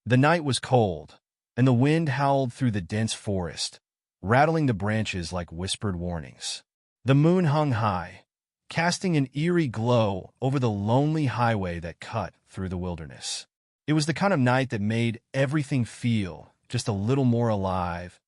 The night was cold, and the wind howled through the dense forest, rattling the branches like whispered warnings. The moon hung high, casting an eerie glow over the lonely highway that cut through the wilderness. It was the kind of night that made everything feel just a little more alive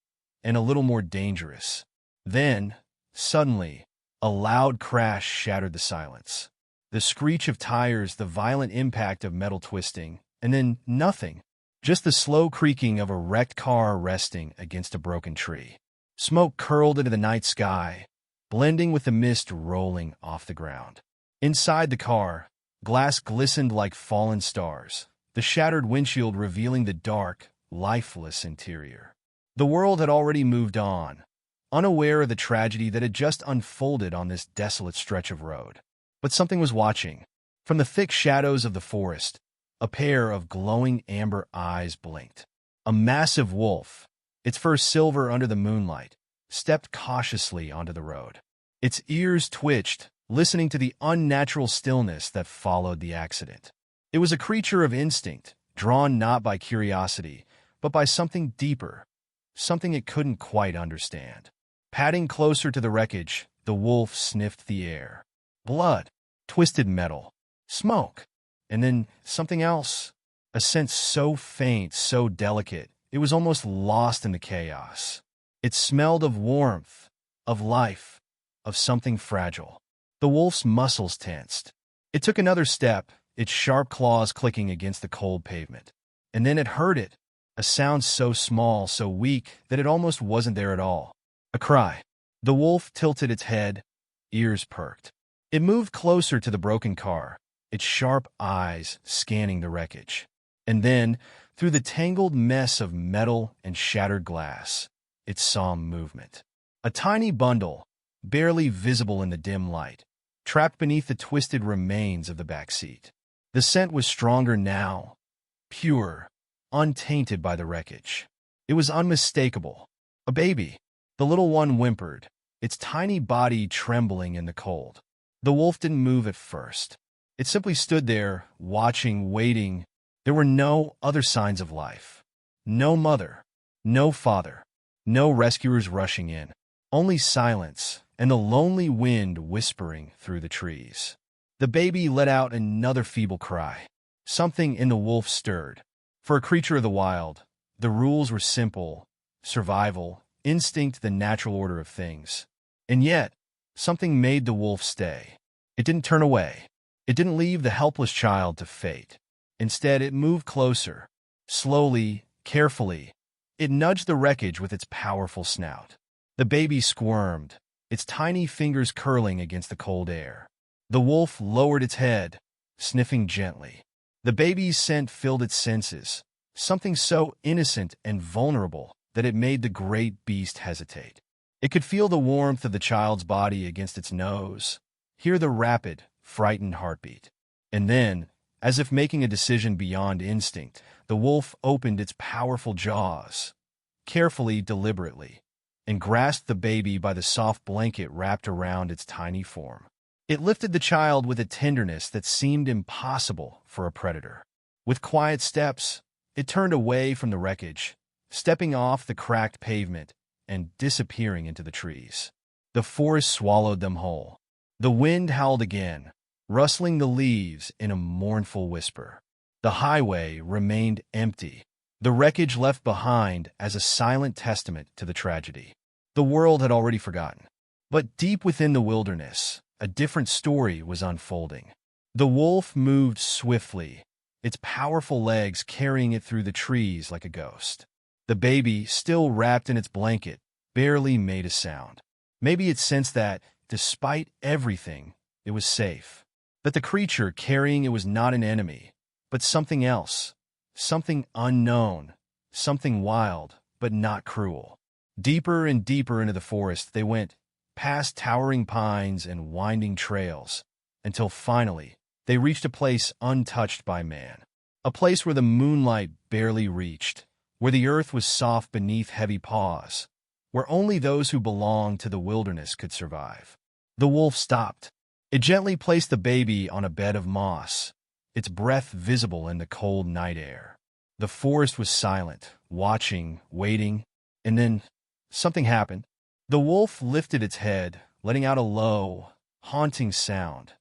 and a little more dangerous. Then, suddenly, a loud crash shattered the silence. The screech of tires, the violent impact of metal twisting, and then nothing. Just the slow creaking of a wrecked car resting against a broken tree. Smoke curled into the night sky, blending with the mist rolling off the ground. Inside the car, glass glistened like fallen stars, the shattered windshield revealing the dark, lifeless interior. The world had already moved on, unaware of the tragedy that had just unfolded on this desolate stretch of road. But something was watching. From the thick shadows of the forest, a pair of glowing amber eyes blinked. A massive wolf, its fur silver under the moonlight, stepped cautiously onto the road. Its ears twitched, listening to the unnatural stillness that followed the accident. It was a creature of instinct, drawn not by curiosity, but by something deeper, something it couldn't quite understand. Padding closer to the wreckage, the wolf sniffed the air. Blood, twisted metal, smoke, and then something else. A scent so faint, so delicate, it was almost lost in the chaos. It smelled of warmth, of life, of something fragile. The wolf's muscles tensed. It took another step, its sharp claws clicking against the cold pavement. And then it heard it, a sound so small, so weak, that it almost wasn't there at all. A cry. The wolf tilted its head, ears perked. It moved closer to the broken car, its sharp eyes scanning the wreckage. And then, through the tangled mess of metal and shattered glass, it saw movement. A tiny bundle, barely visible in the dim light, trapped beneath the twisted remains of the back seat. The scent was stronger now, pure, untainted by the wreckage. It was unmistakable. A baby. The little one whimpered, its tiny body trembling in the cold. The wolf didn't move at first. It simply stood there, watching, waiting. There were no other signs of life. No mother, no father, no rescuers rushing in. Only silence and the lonely wind whispering through the trees. The baby let out another feeble cry. Something in the wolf stirred. For a creature of the wild, the rules were simple: survival, instinct, the natural order of things. And yet, something made the wolf stay. It didn't turn away. It didn't leave the helpless child to fate. Instead, it moved closer. Slowly, carefully, it nudged the wreckage with its powerful snout. The baby squirmed, its tiny fingers curling against the cold air. The wolf lowered its head, sniffing gently. The baby's scent filled its senses, something so innocent and vulnerable that it made the great beast hesitate. It could feel the warmth of the child's body against its nose, hear the rapid, frightened heartbeat. And then, as if making a decision beyond instinct, the wolf opened its powerful jaws, carefully, deliberately, and grasped the baby by the soft blanket wrapped around its tiny form. It lifted the child with a tenderness that seemed impossible for a predator. With quiet steps, it turned away from the wreckage, stepping off the cracked pavement and disappearing into the trees. The forest swallowed them whole. The wind howled again, rustling the leaves in a mournful whisper. The highway remained empty, the wreckage left behind as a silent testament to the tragedy. The world had already forgotten. But deep within the wilderness, a different story was unfolding. The wolf moved swiftly, its powerful legs carrying it through the trees like a ghost. The baby, still wrapped in its blanket, barely made a sound. Maybe it sensed that, despite everything, it was safe. That the creature carrying it was not an enemy, but something else, something unknown, something wild, but not cruel. Deeper and deeper into the forest they went, past towering pines and winding trails, until finally they reached a place untouched by man. A place where the moonlight barely reached, where the earth was soft beneath heavy paws, where only those who belonged to the wilderness could survive. The wolf stopped. It gently placed the baby on a bed of moss, its breath visible in the cold night air. The forest was silent, watching, waiting, and then something happened. The wolf lifted its head, letting out a low, haunting sound.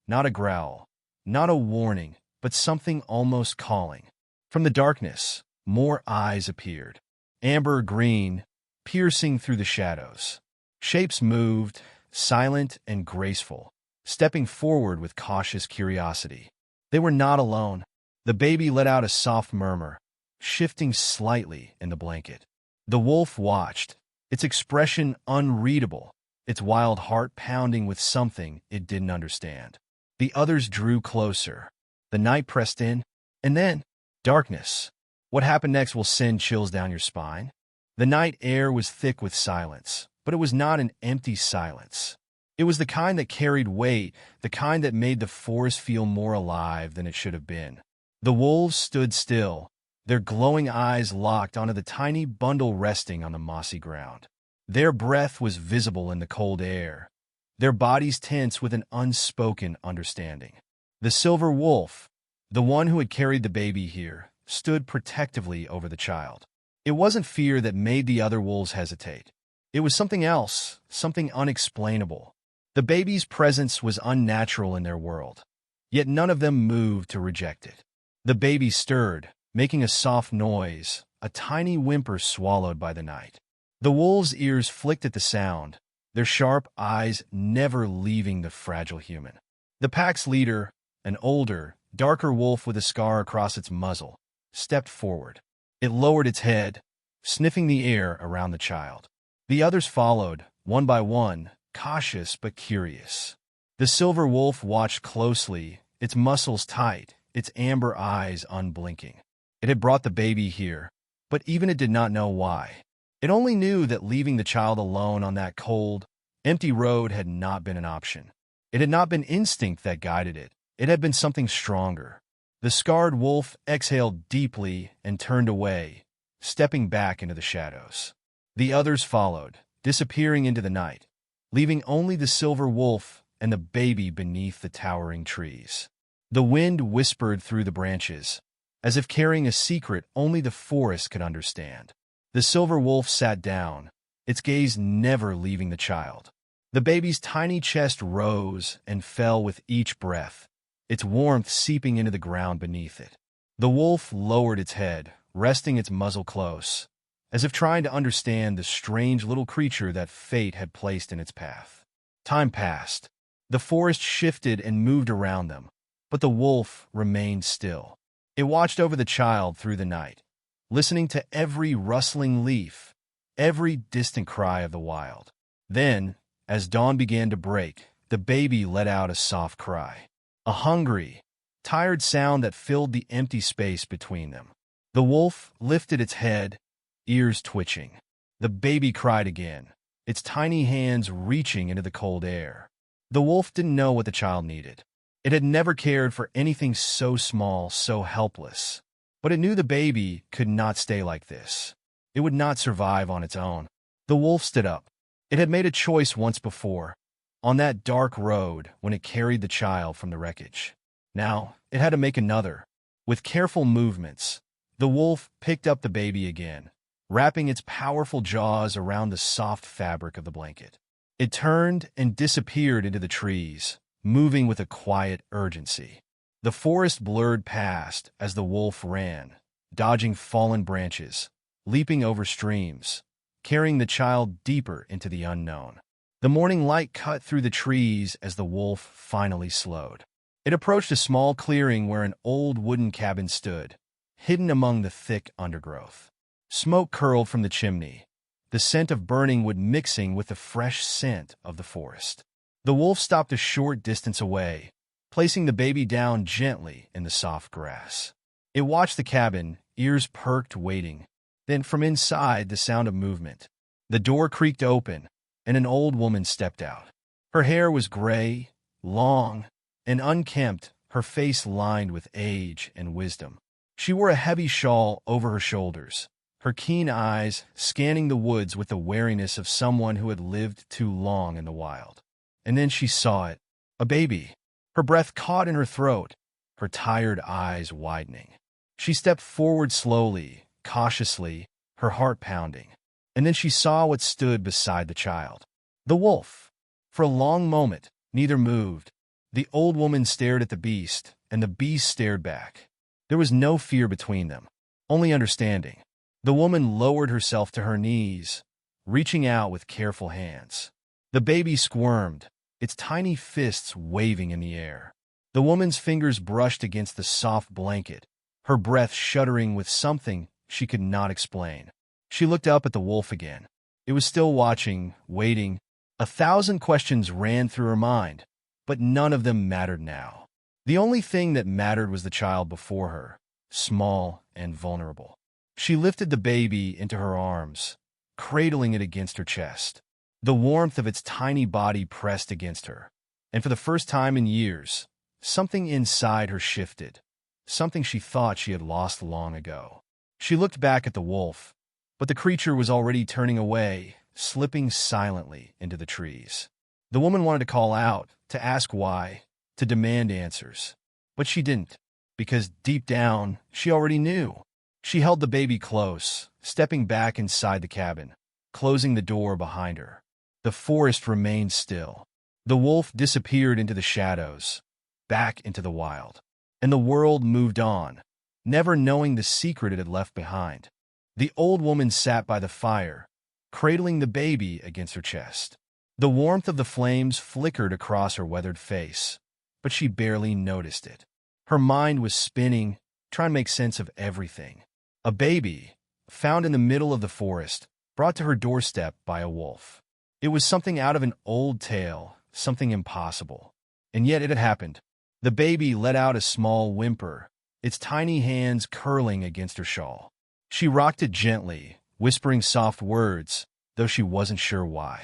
Not a growl, not a warning, but something almost calling. From the darkness, more eyes appeared. Amber green, piercing through the shadows. Shapes moved, silent and graceful, stepping forward with cautious curiosity. They were not alone. The baby let out a soft murmur, shifting slightly in the blanket. The wolf watched, its expression unreadable, its wild heart pounding with something it didn't understand. The others drew closer. The night pressed in, and then darkness. What happened next will send chills down your spine. The night air was thick with silence, but it was not an empty silence. It was the kind that carried weight, the kind that made the forest feel more alive than it should have been. The wolves stood still, their glowing eyes locked onto the tiny bundle resting on the mossy ground. Their breath was visible in the cold air, their bodies tense with an unspoken understanding. The silver wolf, the one who had carried the baby here, stood protectively over the child. It wasn't fear that made the other wolves hesitate. It was something else, something unexplainable. The baby's presence was unnatural in their world, yet none of them moved to reject it. The baby stirred, making a soft noise, a tiny whimper swallowed by the night. The wolves' ears flicked at the sound, their sharp eyes never leaving the fragile human. The pack's leader, an older, darker wolf with a scar across its muzzle, stepped forward. It lowered its head, sniffing the air around the child. The others followed, one by one, cautious but curious. The silver wolf watched closely, its muscles tight, its amber eyes unblinking. It had brought the baby here, but even it did not know why. It only knew that leaving the child alone on that cold, empty road had not been an option. It had not been instinct that guided it. It had been something stronger. The scarred wolf exhaled deeply and turned away, stepping back into the shadows. The others followed, disappearing into the night, leaving only the silver wolf and the baby beneath the towering trees. The wind whispered through the branches, as if carrying a secret only the forest could understand. The silver wolf sat down, its gaze never leaving the child. The baby's tiny chest rose and fell with each breath, its warmth seeping into the ground beneath it. The wolf lowered its head, resting its muzzle close, as if trying to understand the strange little creature that fate had placed in its path. Time passed. The forest shifted and moved around them, but the wolf remained still. It watched over the child through the night, listening to every rustling leaf, every distant cry of the wild. Then, as dawn began to break, the baby let out a soft cry, a hungry, tired sound that filled the empty space between them. The wolf lifted its head, ears twitching. The baby cried again, its tiny hands reaching into the cold air. The wolf didn't know what the child needed. It had never cared for anything so small, so helpless. But it knew the baby could not stay like this. It would not survive on its own. The wolf stood up. It had made a choice once before, on that dark road when it carried the child from the wreckage. Now, it had to make another. With careful movements, the wolf picked up the baby again, wrapping its powerful jaws around the soft fabric of the blanket. It turned and disappeared into the trees, moving with a quiet urgency. The forest blurred past as the wolf ran, dodging fallen branches, leaping over streams, carrying the child deeper into the unknown. The morning light cut through the trees as the wolf finally slowed. It approached a small clearing where an old wooden cabin stood, hidden among the thick undergrowth. Smoke curled from the chimney, the scent of burning wood mixing with the fresh scent of the forest. The wolf stopped a short distance away, placing the baby down gently in the soft grass. It watched the cabin, ears perked, waiting. Then from inside, the sound of movement. The door creaked open, and an old woman stepped out. Her hair was gray, long, and unkempt, her face lined with age and wisdom. She wore a heavy shawl over her shoulders, her keen eyes scanning the woods with the wariness of someone who had lived too long in the wild. And then she saw it, a baby. Her breath caught in her throat, her tired eyes widening. She stepped forward slowly, cautiously, her heart pounding. And then she saw what stood beside the child. The wolf. For a long moment, neither moved. The old woman stared at the beast, and the beast stared back. There was no fear between them, only understanding. The woman lowered herself to her knees, reaching out with careful hands. The baby squirmed, its tiny fists waving in the air. The woman's fingers brushed against the soft blanket, her breath shuddering with something she could not explain. She looked up at the wolf again. It was still watching, waiting. 1,000 questions ran through her mind, but none of them mattered now. The only thing that mattered was the child before her, small and vulnerable. She lifted the baby into her arms, cradling it against her chest. The warmth of its tiny body pressed against her, and for the first time in years, something inside her shifted, something she thought she had lost long ago. She looked back at the wolf, but the creature was already turning away, slipping silently into the trees. The woman wanted to call out, to ask why, to demand answers. But she didn't, because deep down, she already knew. She held the baby close, stepping back inside the cabin, closing the door behind her. The forest remained still. The wolf disappeared into the shadows, back into the wild. And the world moved on, never knowing the secret it had left behind. The old woman sat by the fire, cradling the baby against her chest. The warmth of the flames flickered across her weathered face, but she barely noticed it. Her mind was spinning, trying to make sense of everything. A baby, found in the middle of the forest, brought to her doorstep by a wolf. It was something out of an old tale, something impossible. And yet it had happened. The baby let out a small whimper, its tiny hands curling against her shawl. She rocked it gently, whispering soft words, though she wasn't sure why.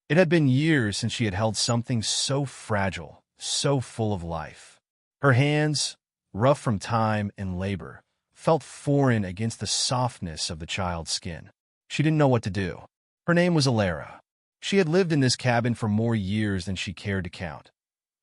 It had been years since she had held something so fragile, so full of life. Her hands, rough from time and labor, felt foreign against the softness of the child's skin. She didn't know what to do. Her name was Alara. She had lived in this cabin for more years than she cared to count,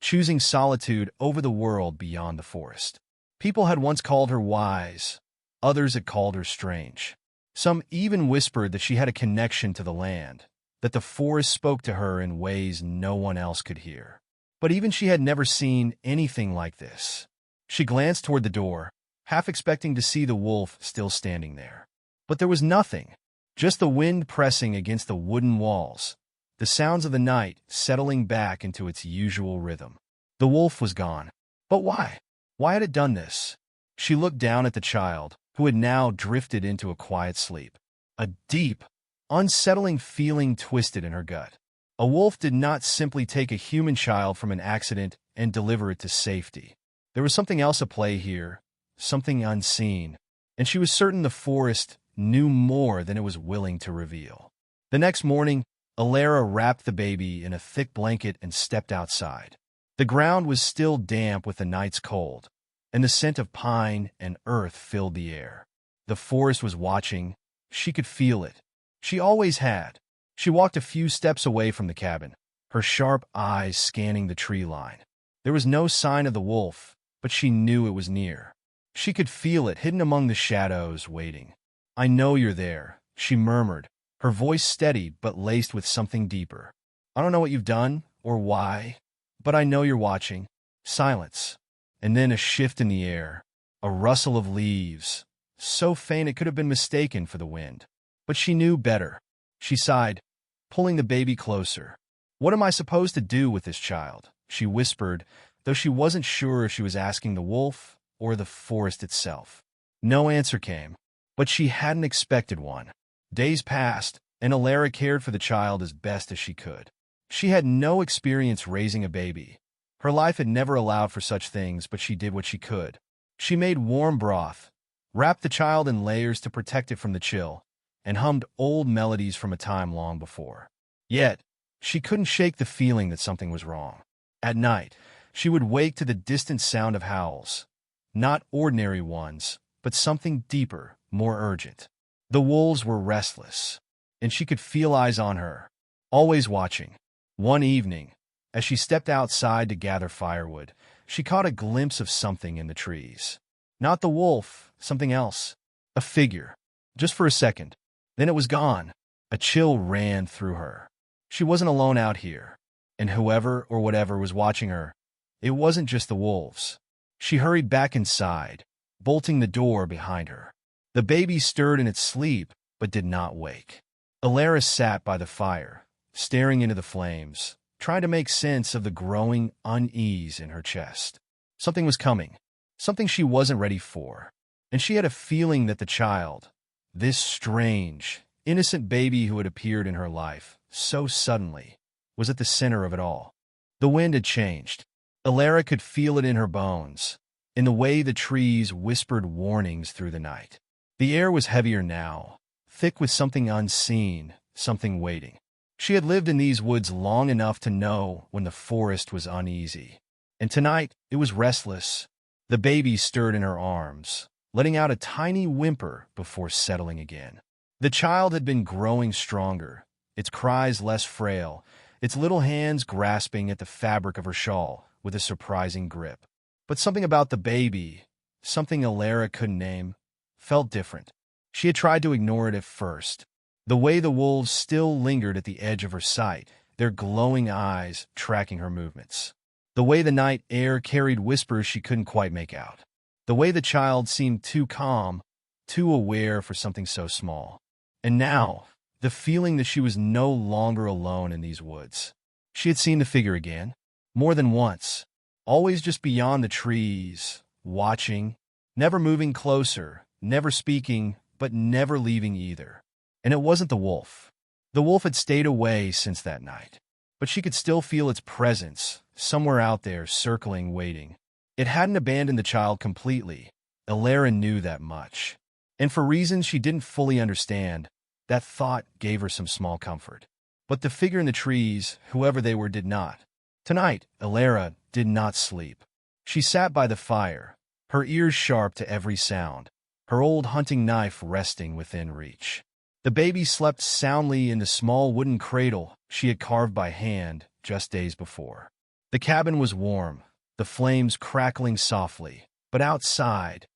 choosing solitude over the world beyond the forest. People had once called her wise. Others had called her strange. Some even whispered that she had a connection to the land, that the forest spoke to her in ways no one else could hear. But even she had never seen anything like this. She glanced toward the door, half expecting to see the wolf still standing there. But there was nothing, just the wind pressing against the wooden walls, the sounds of the night settling back into its usual rhythm. The wolf was gone. But why? Why had it done this? She looked down at the child, who had now drifted into a quiet sleep. A deep, unsettling feeling twisted in her gut. A wolf did not simply take a human child from an accident and deliver it to safety. There was something else at play here, something unseen, and she was certain the forest knew more than it was willing to reveal. The next morning, Alara wrapped the baby in a thick blanket and stepped outside. The ground was still damp with the night's cold, and the scent of pine and earth filled the air. The forest was watching. She could feel it. She always had. She walked a few steps away from the cabin, her sharp eyes scanning the tree line. There was no sign of the wolf, but she knew it was near. She could feel it hidden among the shadows, waiting. "I know you're there," she murmured, her voice steady but laced with something deeper. "I don't know what you've done or why, but I know you're watching." Silence. And then a shift in the air, a rustle of leaves, so faint it could have been mistaken for the wind. But she knew better. She sighed, pulling the baby closer. "What am I supposed to do with this child?" she whispered, though she wasn't sure if she was asking the wolf or the forest itself. No answer came, but she hadn't expected one. Days passed, and Alara cared for the child as best as she could. She had no experience raising a baby. Her life had never allowed for such things, but she did what she could. She made warm broth, wrapped the child in layers to protect it from the chill, and hummed old melodies from a time long before. Yet, she couldn't shake the feeling that something was wrong. At night, she would wake to the distant sound of howls. Not ordinary ones, but something deeper, more urgent. The wolves were restless, and she could feel eyes on her, always watching. One evening, as she stepped outside to gather firewood, she caught a glimpse of something in the trees. Not the wolf, something else. A figure. Just for a second. Then it was gone. A chill ran through her. She wasn't alone out here. And whoever or whatever was watching her, it wasn't just the wolves. She hurried back inside, bolting the door behind her. The baby stirred in its sleep, but did not wake. Alara sat by the fire, staring into the flames, trying to make sense of the growing unease in her chest. Something was coming, something she wasn't ready for, and she had a feeling that the child, this strange, innocent baby who had appeared in her life so suddenly, was at the center of it all. The wind had changed. Alara could feel it in her bones, in the way the trees whispered warnings through the night. The air was heavier now, thick with something unseen, something waiting. She had lived in these woods long enough to know when the forest was uneasy. And tonight, it was restless. The baby stirred in her arms, letting out a tiny whimper before settling again. The child had been growing stronger, its cries less frail, its little hands grasping at the fabric of her shawl with a surprising grip. But something about the baby, something Alara couldn't name, felt different. She had tried to ignore it at first. The way the wolves still lingered at the edge of her sight, their glowing eyes tracking her movements. The way the night air carried whispers she couldn't quite make out. The way the child seemed too calm, too aware for something so small. And now, the feeling that she was no longer alone in these woods. She had seen the figure again, more than once, always just beyond the trees, watching, never moving closer, never speaking, but never leaving either. And it wasn't the wolf. The wolf had stayed away since that night, but she could still feel its presence, somewhere out there, circling, waiting. It hadn't abandoned the child completely. Alara knew that much. And for reasons she didn't fully understand, that thought gave her some small comfort. But the figure in the trees, whoever they were, did not. Tonight, Alara did not sleep. She sat by the fire, her ears sharp to every sound, her old hunting knife resting within reach. The baby slept soundly in the small wooden cradle she had carved by hand just days before. The cabin was warm, the flames crackling softly, but outside,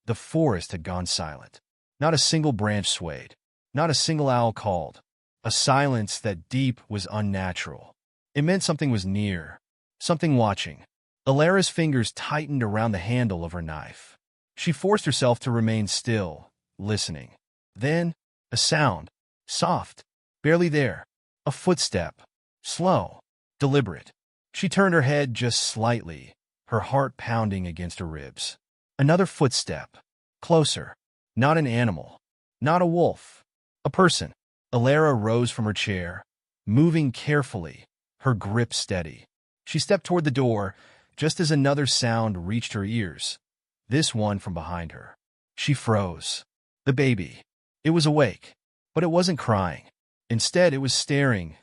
the forest had gone silent. Not a single branch swayed, not a single owl called, a silence that deep was unnatural. It meant something was near, something watching. Alara's fingers tightened around the handle of her knife. She forced herself to remain still, listening. Then, a sound, soft, barely there, a footstep, slow, deliberate. She turned her head just slightly, her heart pounding against her ribs. Another footstep, closer, not an animal, not a wolf, a person. Alara rose from her chair, moving carefully, her grip steady. She stepped toward the door, just as another sound reached her ears, this one from behind her. She froze. The baby. It was awake, but it wasn't crying. Instead, it was staring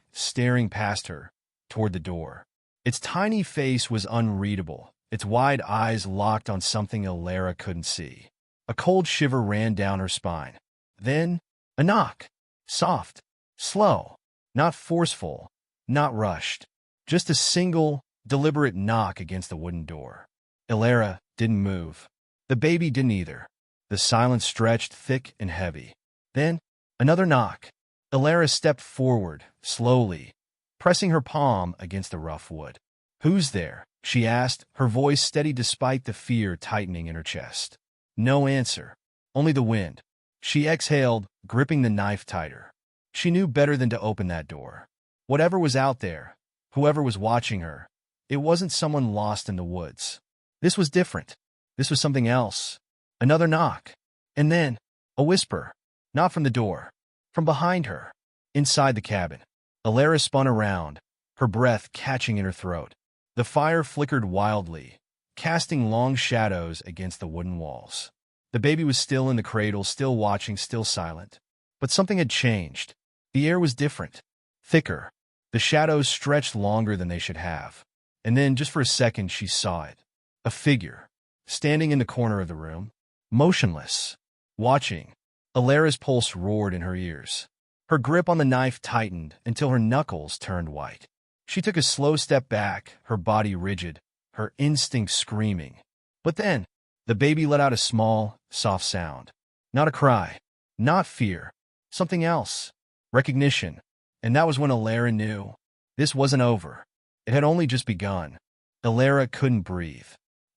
past her, toward the door. Its tiny face was unreadable, its wide eyes locked on something Alara couldn't see. A cold shiver ran down her spine. Then, a knock. Soft, slow, not forceful, not rushed. Just a single, deliberate knock against the wooden door. Alara didn't move. The baby didn't either. The silence stretched thick and heavy. Then, another knock. Alara stepped forward, slowly, pressing her palm against the rough wood. "Who's there?" she asked, her voice steady despite the fear tightening in her chest. No answer, only the wind. She exhaled, gripping the knife tighter. She knew better than to open that door. Whatever was out there, whoever was watching her, it wasn't someone lost in the woods. This was different. This was something else. Another knock. And then, a whisper. Not from the door. From behind her. Inside the cabin. Alara spun around, her breath catching in her throat. The fire flickered wildly, casting long shadows against the wooden walls. The baby was still in the cradle, still watching, still silent. But something had changed. The air was different. Thicker. The shadows stretched longer than they should have. And then, just for a second, she saw it. A figure, standing in the corner of the room, motionless, watching. Alara's pulse roared in her ears. Her grip on the knife tightened until her knuckles turned white. She took a slow step back, her body rigid, her instincts screaming. But then, The baby let out a small, soft sound. Not a cry. Not fear. Something else. Recognition. And that was when Alara knew. This wasn't over. It had only just begun. Alara couldn't breathe.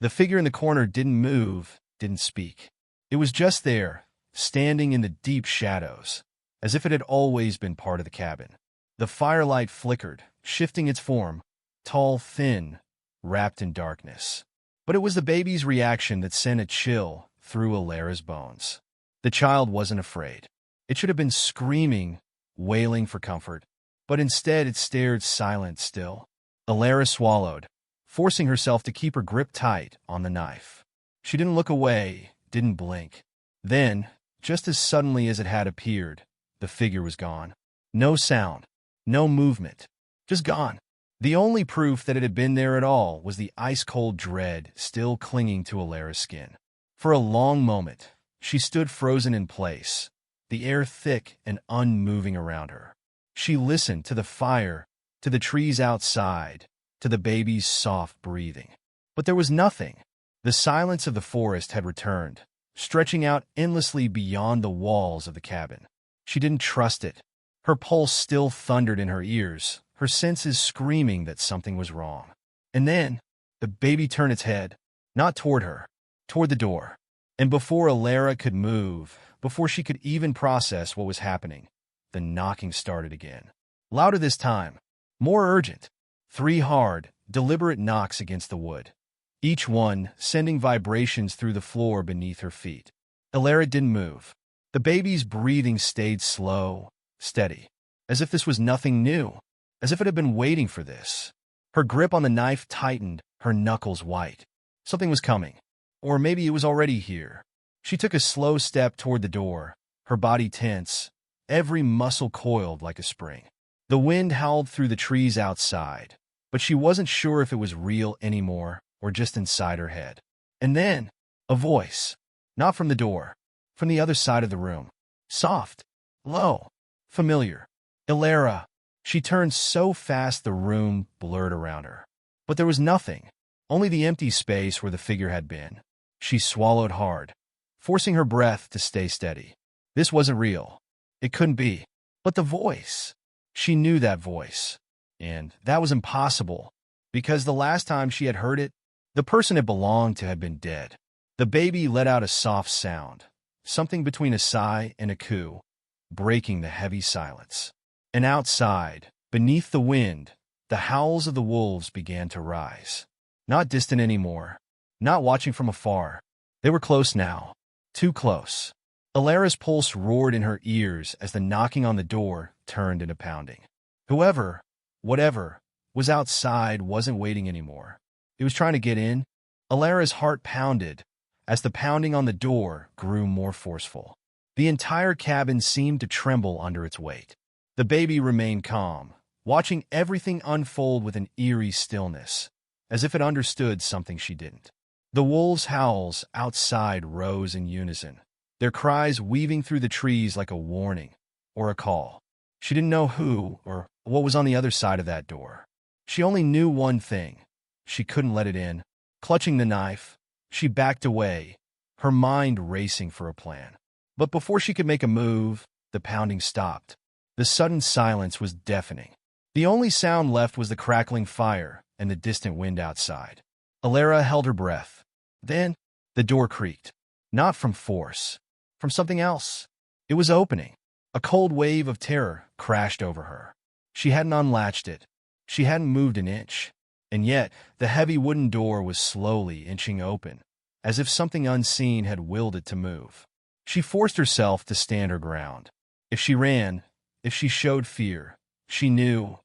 The figure in the corner didn't move, didn't speak. It was just there, standing in the deep shadows, as if it had always been part of the cabin. The firelight flickered, shifting its form, tall, thin, wrapped in darkness. But it was the baby's reaction that sent a chill through Alara's bones. The child wasn't afraid. It should have been screaming, wailing for comfort, but instead it stared silent still. Alara swallowed, forcing herself to keep her grip tight on the knife. She didn't look away, didn't blink. Then, just as suddenly as it had appeared, the figure was gone. No sound, no movement, just gone. The only proof that it had been there at all was the ice-cold dread still clinging to Alara's skin. For a long moment, she stood frozen in place, the air thick and unmoving around her. She listened to the fire, to the trees outside, to the baby's soft breathing. But there was nothing. The silence of the forest had returned, stretching out endlessly beyond the walls of the cabin. She didn't trust it. Her pulse still thundered in her ears, her senses screaming that something was wrong. And then, the baby turned its head, not toward her, toward the door. And before Alara could move, before she could even process what was happening, the knocking started again. Louder this time, more urgent. 3 hard, deliberate knocks against the wood, each one sending vibrations through the floor beneath her feet. Alara didn't move. The baby's breathing stayed slow, steady, as if this was nothing new, as if it had been waiting for this. Her grip on the knife tightened, her knuckles white. Something was coming, or maybe it was already here. She took a slow step toward the door, her body tense, every muscle coiled like a spring. The wind howled through the trees outside, but she wasn't sure if it was real anymore or just inside her head. And then, a voice, not from the door, from the other side of the room. Soft, low, familiar. Alara. She turned so fast the room blurred around her. But there was nothing, only the empty space where the figure had been. She swallowed hard, forcing her breath to stay steady. This wasn't real. It couldn't be. But the voice. She knew that voice. And that was impossible, because the last time she had heard it, the person it belonged to had been dead. The baby let out a soft sound, something between a sigh and a coo, breaking the heavy silence. And outside, beneath the wind, the howls of the wolves began to rise. Not distant anymore, not watching from afar. They were close now, too close. Alara's pulse roared in her ears as the knocking on the door turned into pounding. Whoever, whatever, was outside wasn't waiting anymore. It was trying to get in. Alara's heart pounded as the pounding on the door grew more forceful. The entire cabin seemed to tremble under its weight. The baby remained calm, watching everything unfold with an eerie stillness, as if it understood something she didn't. The wolves' howls outside rose in unison, their cries weaving through the trees like a warning or a call. She didn't know who or what was on the other side of that door. She only knew one thing. She couldn't let it in. Clutching the knife, she backed away, her mind racing for a plan. But before she could make a move, the pounding stopped. The sudden silence was deafening. The only sound left was the crackling fire and the distant wind outside. Alara held her breath. Then, the door creaked. Not from force, from something else. It was opening. A cold wave of terror crashed over her. She hadn't unlatched it. She hadn't moved an inch. And yet, the heavy wooden door was slowly inching open, as if something unseen had willed it to move. She forced herself to stand her ground. If she ran, if she showed fear, she knew,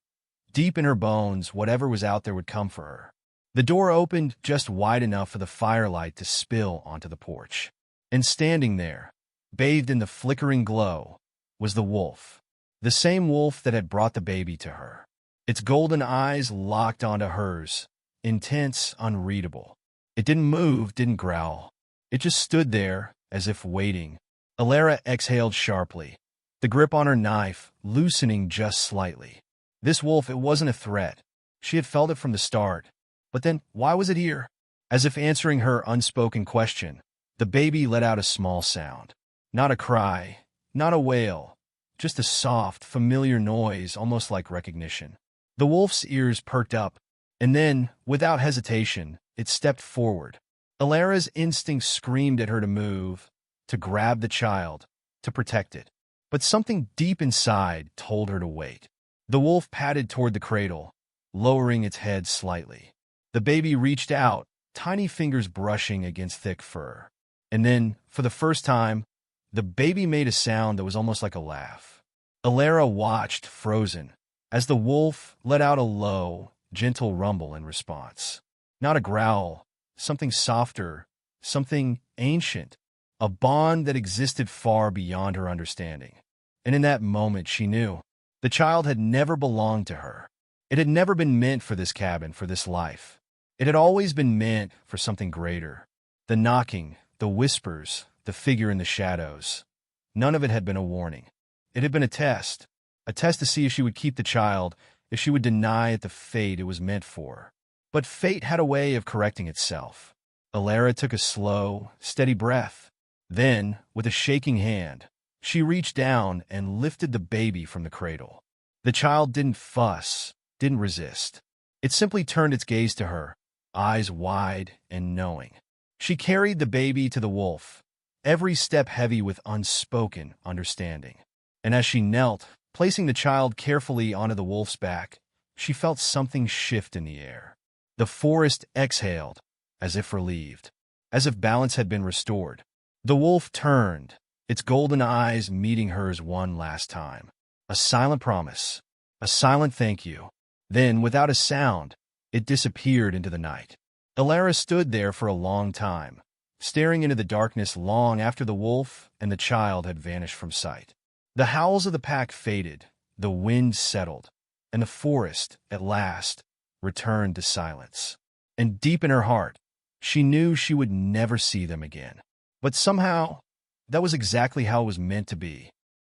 deep in her bones, whatever was out there would come for her. The door opened just wide enough for the firelight to spill onto the porch. And standing there, bathed in the flickering glow, was the wolf. The same wolf that had brought the baby to her. Its golden eyes locked onto hers, intense, unreadable. It didn't move, didn't growl. It just stood there, as if waiting. Alara exhaled sharply, the grip on her knife loosening just slightly. This wolf, it wasn't a threat. She had felt it from the start. But then, why was it here? As if answering her unspoken question, the baby let out a small sound. Not a cry, not a wail, just a soft, familiar noise, almost like recognition. The wolf's ears perked up, and then, without hesitation, it stepped forward. Alara's instinct screamed at her to move, to grab the child, to protect it. But something deep inside told her to wait. The wolf padded toward the cradle, lowering its head slightly. The baby reached out, tiny fingers brushing against thick fur. And then, for the first time, the baby made a sound that was almost like a laugh. Alara watched, frozen, as the wolf let out a low, gentle rumble in response. Not a growl, something softer, something ancient, a bond that existed far beyond her understanding. And in that moment, she knew the child had never belonged to her. It had never been meant for this cabin, for this life. It had always been meant for something greater. The knocking, the whispers, the figure in the shadows. None of it had been a warning. It had been a test to see if she would keep the child, if she would deny it the fate it was meant for. But fate had a way of correcting itself. Alara took a slow, steady breath. Then, with a shaking hand, she reached down and lifted the baby from the cradle. The child didn't fuss, didn't resist. It simply turned its gaze to her, eyes wide and knowing. She carried the baby to the wolf, every step heavy with unspoken understanding. And as she knelt, placing the child carefully onto the wolf's back, she felt something shift in the air. The forest exhaled, as if relieved, as if balance had been restored. The wolf turned, its golden eyes meeting hers one last time. A silent promise, a silent thank you. Then, without a sound, it disappeared into the night. Alara stood there for a long time, staring into the darkness long after the wolf and the child had vanished from sight. The howls of the pack faded, the wind settled, and the forest, at last, returned to silence. And deep in her heart, she knew she would never see them again. But somehow, that was exactly how it was meant to be.